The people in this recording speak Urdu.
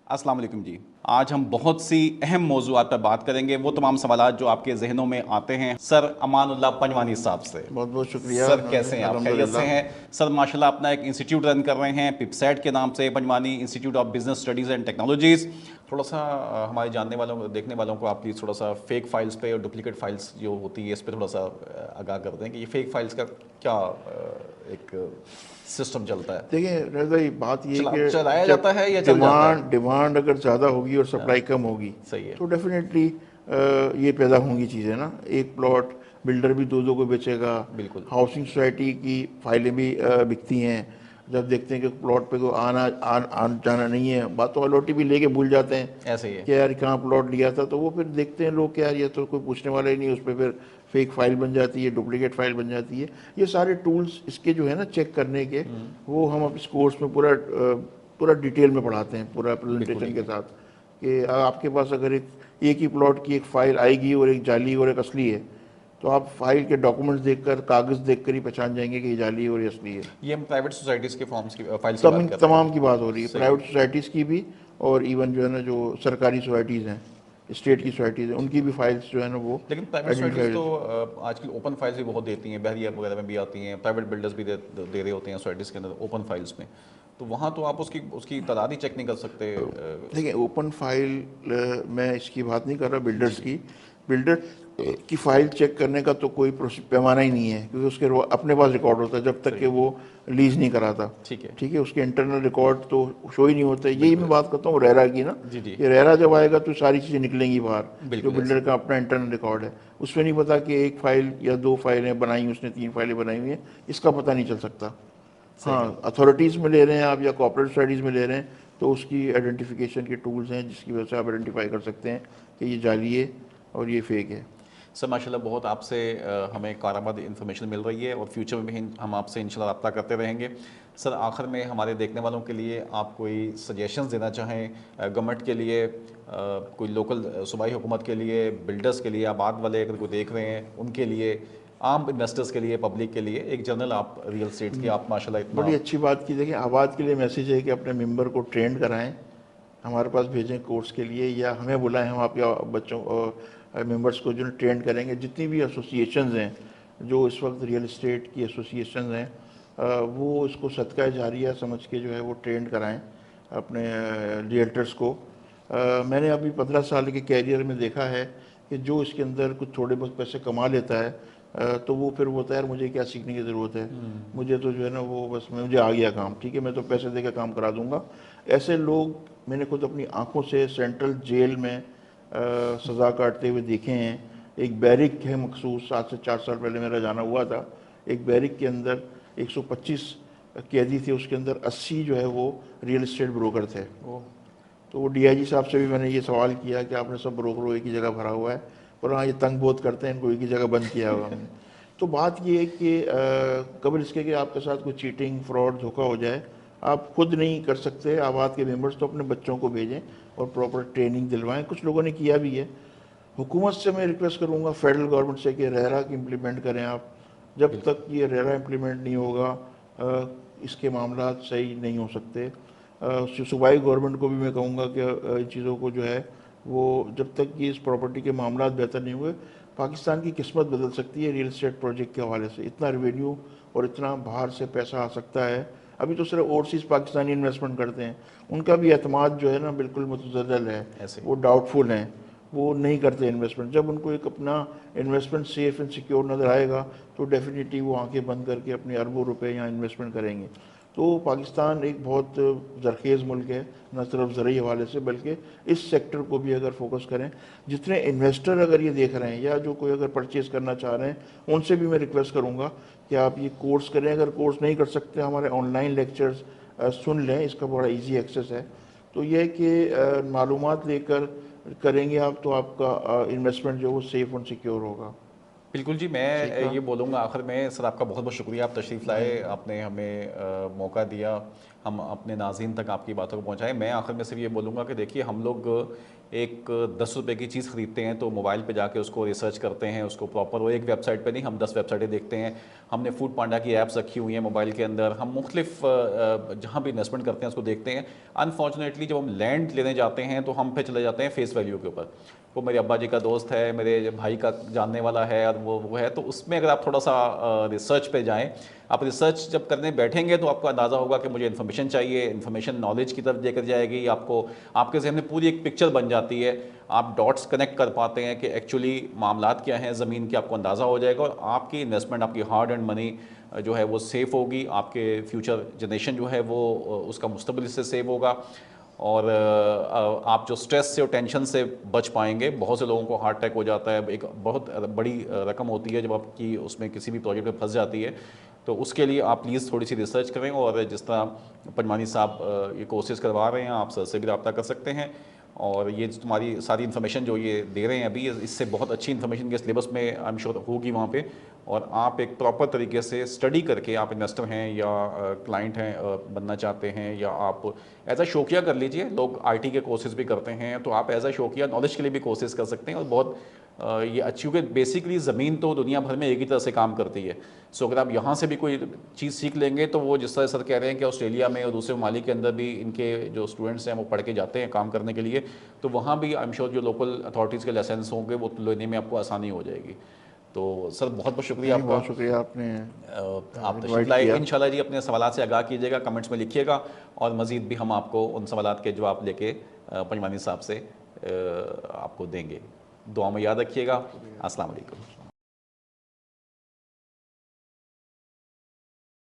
السلام علیکم جی. آج ہم بہت سی اہم موضوعات پر بات کریں گے, وہ تمام سوالات جو آپ کے ذہنوں میں آتے ہیں سر امان اللہ پنجوانی صاحب سے. بہت بہت شکریہ. سر کیسے ہیں آپ؟ خیریت سے الحمدللہ. ہیں سر؟ ماشاءاللہ اپنا ایک انسٹیٹیوٹ رن کر رہے ہیں پپ سیٹ کے نام سے, Panjwani institute of business studies and technologies. تھوڑا سا ہمارے جاننے والوں دیکھنے والوں کو آپ پلیز تھوڑا سا فیک فائلز پہ اور ڈپلیکیٹ فائلز جو ہوتی ہے اس پہ تھوڑا سا آگاہ کر دیں کہ یہ فیک فائلز کا کیا ایک سسٹم چلتا ہے. دیکھیں رضا بھائی, بات یہ کہ چلایا جب جاتا ہے یا چل جاتا ہے؟ ڈیمانڈ اگر زیادہ ہوگی اور سپلائی کم ہوگی صحیح ہے. تو ڈیفینیٹلی یہ پیدا ہوں گی چیزیں نا. ایک پلاٹ بلڈر بھی دو کو بیچے گا, بالکل ہاؤسنگ سوسائٹی کی فائلیں بھی بکتی ہیں. جب دیکھتے ہیں کہ پلاٹ پہ کوئی آنا جانا نہیں ہے, بات تو الاٹی بھی لے کے بھول جاتے ہیں ایسے ہی ہے. کہ یار کہاں پلاٹ لیا تھا, تو وہ پھر دیکھتے ہیں لوگ کہ یار یہ تو کوئی پوچھنے والا ہی نہیں, اس پہ پھر فیک فائل بن جاتی ہے, ڈپلیکیٹ فائل بن جاتی ہے. یہ سارے ٹولز اس کے جو ہے نا چیک کرنے کے, وہ ہم اس کورس میں پورا ڈیٹیل میں پڑھاتے ہیں, پورا پریزنٹیشن کے ساتھ, کہ آپ کے پاس اگر ایک ہی پلاٹ کی ایک فائل آئے گی اور ایک جعلی اور ایک اصلی ہے, تو آپ فائل کے ڈاکومنٹس دیکھ کر, کاغذ دیکھ کر ہی پہچان جائیں گے کہ یہ جعلی اور یہ اصلی ہے. یہ ہم پرائیویٹ سوسائٹیز کے فارمز کی فائلز کی بات کر رہے ہیں. تمام کی بات ہو رہی ہے, پرائیویٹ سوسائٹیز کی بھی, اور ایون جو ہے نا جو سرکاری سوسائٹیز ہیں, اسٹیٹ کی سوسائٹیز ہیں, ان کی بھی فائلز جو ہے نا وہ لیکن پرائیویٹ سوسائٹیز تو آج کل اوپن فائلز بھی بہت دیتی ہیں, بحریہ وغیرہ میں بھی آتی ہیں, پرائیویٹ بلڈرز بھی دے رہے ہوتے ہیں سوسائٹیز کے اندر اوپن فائلز میں, تو وہاں تو آپ اس کی تعداد ہی چیک نہیں کر سکتے. دیکھیں اوپن فائل میں اس کی بات نہیں کر رہا بلڈرز جی کی. بلڈر کی فائل چیک کرنے کا تو کوئی پیمانہ ہی نہیں ہے, کیونکہ اس کے اپنے پاس ریکارڈ ہوتا ہے جب تک کہ وہ لیز نہیں کراتا. ٹھیک ہے. ٹھیک ہے, اس کے انٹرنل ریکارڈ تو شو ہی نہیں ہوتا. یہی میں بالکل بات کرتا ہوں ریرا کی نا, جی جی کہ ریرا جب آئے گا تو ساری چیزیں نکلیں گی باہر, جو بالکل ایسے بلڈر کا اپنا انٹرنل ریکارڈ ہے. اس میں نہیں پتا کہ ایک فائل یا دو فائلیں بنائی, اس نے 3 فائلیں بنائی ہوئی ہیں, اس کا پتہ نہیں چل سکتا. صحیح ہاں ہے. اتھارٹیز میں لے رہے ہیں آپ یا کوآپریٹو سوسائٹیز میں لے رہے ہیں, تو اس کی آئیڈینٹیفیکیشن کے ٹولز ہیں جس کی وجہ سے آپ آئیڈینٹیفائی کر سکتے ہیں کہ یہ جعلی ہے اور یہ فیک ہے. سر ماشاءاللہ بہت آپ سے ہمیں کارآمد انفارمیشن مل رہی ہے, اور فیوچر میں بھی ہم آپ سے انشاءاللہ رابطہ کرتے رہیں گے. سر آخر میں ہمارے دیکھنے والوں کے لیے آپ کوئی سجیشنز دینا چاہیں گورنمنٹ کے لیے, کوئی لوکل صوبائی حکومت کے لیے, بلڈرز کے لیے, آباد والے اگر کوئی دیکھ رہے ہیں ان کے لیے, عام انویسٹرز کے لیے, پبلک کے لیے, ایک جنرل آپ ریئل اسٹیٹ کی آپ ماشاءاللہ اتنا. بڑی اچھی بات کی. دیکھیں آباد کے لیے میسیج ہے کہ اپنے ممبر کو ٹرینڈ کرائیں, ہمارے پاس بھیجیں کورس کے لیے, یا ہمیں بلائیں, ہم آپ کے بچوں ممبرس کو جو ٹرینڈ کریں گے. جتنی بھی ایسوسیشنز ہیں جو اس وقت ریئل اسٹیٹ کی ایسوسیشنز ہیں, وہ اس کو صدقہ جاریہ سمجھ کے جو ہے وہ ٹرینڈ کرائیں اپنے ریئلٹرز کو. میں نے ابھی 15 سال کے کیریئر میں دیکھا ہے کہ جو اس کے اندر کچھ تھوڑے بہت پیسے کما لیتا ہے, تو وہ پھر ہوتا ہے یار مجھے کیا سیکھنے کی ضرورت ہے, مجھے تو جو ہے نا وہ بس مجھے آ گیا کام, ٹھیک ہے میں تو پیسے دے کے کام کرا دوں گا. ایسے لوگ میں نے خود اپنی آنکھوں سے سینٹرل جیل میں سزا کاٹتے ہوئے دیکھے ہیں. ایک بیرک ہے مخصوص, 7 سے 4 سال پہلے میرا جانا ہوا تھا. ایک بیرک کے اندر 125 قیدی تھے, اس کے اندر 80 جو ہے وہ ریئل اسٹیٹ بروکر تھے. تو وہ ڈی آئی جی صاحب سے بھی میں نے یہ سوال کیا کہ آپ نے سب بروکروں ایک ہی جگہ بھرا ہوا ہے, اور ہاں یہ تنگ بہت کرتے ہیں, ان کو ایک ہی جگہ بند کیا ہوا ہم نے. تو بات یہ ہے کہ قبل اس کے کہ آپ کے ساتھ کوئی چیٹنگ, فراڈ, دھوکہ ہو جائے, آپ خود نہیں کر سکتے. آباد کے ممبرس تو اپنے بچوں کو بھیجیں اور پراپر ٹریننگ دلوائیں. کچھ لوگوں نے کیا بھی ہے. حکومت سے میں ریکویسٹ کروں گا, فیڈرل گورنمنٹ سے, کہ ریرا کی امپلیمنٹ کریں آپ. جب تک یہ ریرا امپلیمنٹ نہیں ہوگا اس کے معاملات صحیح نہیں ہو سکتے. صوبائی گورنمنٹ کو بھی میں کہوں گا کہ ان چیزوں کو جو ہے وہ جب تک کہ اس پراپرٹی کے معاملات بہتر نہیں ہوئے, پاکستان کی قسمت بدل سکتی ہے ریئل اسٹیٹ پروجیکٹ کے حوالے سے. اتنا ریونیو اور اتنا باہر سے پیسہ آ سکتا ہے. ابھی تو صرف اوورسیز پاکستانی انویسٹمنٹ کرتے ہیں, ان کا بھی اعتماد جو ہے نا بالکل متزلزل ہے, ایسے وہ ڈاؤٹ فل ہیں, وہ نہیں کرتے انویسٹمنٹ. جب ان کو ایک اپنا انویسٹمنٹ سیف اینڈ سیکیور نظر آئے گا تو ڈیفینیٹلی وہ آنکھیں بند کر کے اپنے اربوں روپے یہاں انویسٹمنٹ کریں گے. تو پاکستان ایک بہت زرخیز ملک ہے, نہ صرف زرعی حوالے سے بلکہ اس سیکٹر کو بھی اگر فوکس کریں. جتنے انویسٹر اگر یہ دیکھ رہے ہیں یا جو کوئی اگر پرچیز کرنا چاہ رہے ہیں, ان سے بھی میں ریکویسٹ کروں گا کہ آپ یہ کورس کریں. اگر کورس نہیں کر سکتے, ہمارے آن لائن لیکچرز سن لیں, اس کا بڑا ایزی ایکسیس ہے. تو یہ ہے کہ معلومات لے کر کریں گے آپ, تو آپ کا انویسٹمنٹ جو ہے وہ سیف اور سیکیور ہوگا. بالکل جی. میں ٹھیک ہے, یہ بولوں گا آخر میں, سر آپ کا بہت بہت شکریہ, آپ تشریف لائے, آپ نے ہمیں موقع دیا ہم اپنے ناظرین تک آپ کی باتوں کو پہنچائیں. میں آخر میں صرف یہ بولوں گا کہ دیکھیے ہم لوگ ایک 10 روپے کی چیز خریدتے ہیں تو موبائل پہ جا کے اس کو ریسرچ کرتے ہیں, اس کو پراپر, وہ ایک ویب سائٹ پہ نہیں, ہم 10 ویب سائٹیں دیکھتے ہیں. ہم نے فوڈ پانڈا کی ایپس رکھی ہوئی ہیں موبائل کے اندر, ہم مختلف جہاں بھی انویسٹمنٹ کرتے ہیں اس کو دیکھتے ہیں. انفارچونیٹلی جب ہم لینڈ لینے جاتے ہیں تو ہم پہ چلے جاتے ہیں فیس ویلیو کے اوپر. وہ میرے ابا جی کا دوست ہے, میرے بھائی کا جاننے والا ہے, اور وہ ہے, تو اس میں اگر آپ تھوڑا سا ریسرچ پہ جائیں, آپ ریسرچ جب کرنے بیٹھیں گے تو آپ کو اندازہ ہوگا کہ مجھے انفارمیشن چاہیے, انفارمیشن نالج کی طرف لے کر جائے گی آپ کو, آپ کے ذہن میں پوری ایک پکچر بن جاتی ہے, آپ ڈاٹس کنیکٹ کر پاتے ہیں کہ ایکچولی معاملات کیا ہیں زمین کے, آپ کو اندازہ ہو جائے گا, اور آپ کی انویسٹمنٹ, آپ کی ہارڈ اینڈ منی جو ہے وہ سیف ہوگی, آپ کے فیوچر جنریشن جو ہے وہ اس کا مستقبل اس سے سیو ہوگا, اور آپ جو سٹریس سے اور ٹینشن سے بچ پائیں گے. بہت سے لوگوں کو ہارٹ اٹیک ہو جاتا ہے, ایک بہت بڑی رقم ہوتی ہے جب آپ کی اس میں کسی بھی پروجیکٹ میں پھنس جاتی ہے, تو اس کے لیے آپ پلیز تھوڑی سی ریسرچ کریں. اور جس طرح پنجمانی صاحب یہ کورسز کروا رہے ہیں, آپ سر سے بھی رابطہ کر سکتے ہیں, اور یہ تمہاری ساری انفارمیشن جو یہ دے رہے ہیں ابھی, اس سے بہت اچھی انفارمیشن کے سلیبس میں آئی ایم شیور ہوگی وہاں پہ, اور آپ ایک پراپر طریقے سے اسٹڈی کر کے, آپ انویسٹر ہیں یا کلائنٹ ہیں بننا چاہتے ہیں, یا آپ ایز اے شوقیہ کر لیجئے, لوگ آئی ٹی کے کورسز بھی کرتے ہیں, تو آپ ایز اے شوقیہ نالج کے لیے بھی کورسز کر سکتے ہیں. اور بہت یہ اچھی, کیونکہ بیسکلی زمین تو دنیا بھر میں ایک ہی طرح سے کام کرتی ہے. سو اگر آپ یہاں سے بھی کوئی چیز سیکھ لیں گے تو وہ جس طرح سر کہہ رہے ہیں کہ آسٹریلیا میں اور دوسرے ممالک کے اندر بھی ان کے جو اسٹوڈنٹس ہیں وہ پڑھ کے جاتے ہیں کام کرنے کے لیے, تو وہاں بھی آئی ایم شیور جو لوکل اتھارٹیز کے لائسنس ہوں گے وہ لینے میں آپ کو آسانی ہو جائے گی. تو سر بہت بہت شکریہ نہیں, آپ کا, بہت شکریہ آپ نے آپ تشریف انوائٹ لائے. کیا. انشاءاللہ جی اپنے سوالات سے آگاہ کیجیے گا, کمنٹس میں لکھیے گا, اور مزید بھی ہم آپ کو ان سوالات کے جواب لے کے پنجمانی صاحب سے آپ کو دیں گے. دعا میں یاد رکھیے گا. السلام علیکم.